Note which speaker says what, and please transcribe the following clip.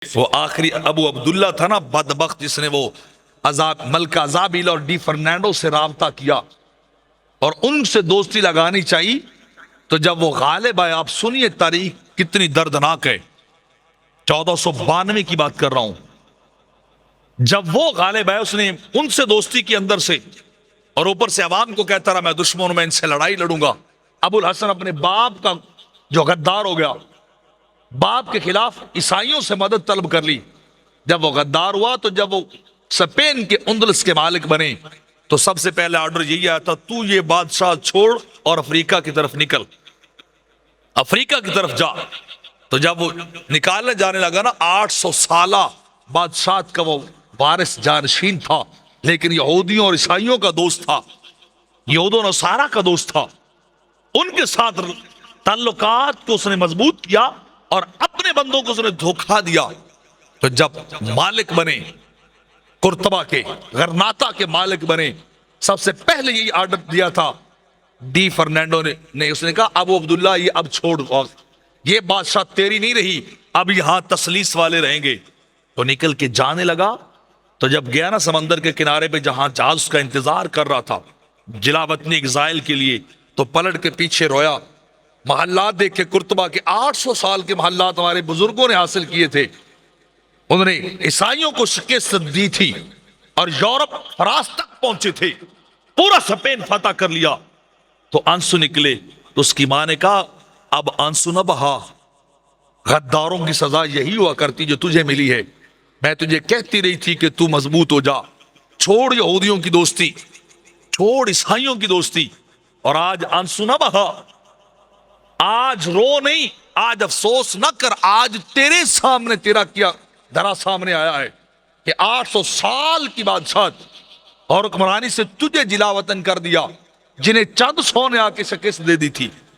Speaker 1: وہ آخری ابو عبداللہ تھا نا بدبخت، جس نے وہ ملکہ زابیل اور ڈی فرنینڈو سے رابطہ کیا اور ان سے دوستی لگانی چاہیے، تو جب وہ غالب آئے، آپ سنیے تاریخ کتنی دردناک ہے، 1492 کی بات کر رہا ہوں، جب وہ غالب آئے اس نے ان سے دوستی کی اندر سے، اور اوپر سے عوام کو کہتا رہا میں دشمنوں میں ان سے لڑائی لڑوں گا۔ ابو الحسن اپنے باپ کا جو غدار ہو گیا، باپ کے خلاف عیسائیوں سے مدد طلب کر لی۔ جب وہ غدار ہوا تو جب وہ اسپین کے اندلس کے مالک بنے تو سب سے پہلے آرڈر یہی آیا تھا، تو یہ بادشاہ چھوڑ اور افریقہ کی طرف نکل، افریقہ کی طرف جا۔ تو جب وہ نکالنے جانے لگا نا، 800 سالہ بادشاہت کا وہ وارث جانشین تھا، لیکن یہودیوں اور عیسائیوں کا دوست تھا، یہود و نصارہ کا دوست تھا، ان کے ساتھ تعلقات کو اس نے مضبوط کیا اور اپنے بندوں کو اس نے دھوکہ دیا۔ تو جب مالک بنے، قرطبہ کے، غرناطہ کے مالک بنے، سب سے پہلے یہی آرڈر دیا تھا ڈی فرنینڈو نے اس نے کہا ابو عبداللہ یہ اب چھوڑ، یہ بادشاہ تیری نہیں رہی، اب یہاں تسلیس والے رہیں گے۔ تو نکل کے جانے لگا، تو جب گیا نا سمندر کے کنارے پہ جہاں جہاز اس کا انتظار کر رہا تھا جلا وطنی ایگزائل کے لیے، تو پلٹ کے پیچھے رویا، محلات دیکھے قرطبہ کے، 800 سال کے محلات ہمارے بزرگوں نے حاصل کیے تھے، انہوں نے عیسائیوں کو شکست دی تھی اور یورپ فراز تک پہنچے تھے، پورا اسپین فتح کر لیا۔ تو آنسو نکلے، تو اس کی ماں نے کہا اب آنسو نہ بہا، غداروں کی سزا یہی ہوا کرتی جو تجھے ملی ہے، میں تجھے کہتی رہی تھی کہ تو مضبوط ہو جا، چھوڑ یہودیوں کی دوستی، چھوڑ عیسائیوں کی دوستی، اور آج آنسو نہ بہا، آج رو نہیں، آج افسوس نہ کر، آج تیرے سامنے تیرا کیا دھرا سامنے آیا ہے کہ 800 سال کی بادشاہت اور حکمرانی سے تجھے جلا وطن کر دیا، جنہیں چند سو نے آ کے شکست دے دی تھی۔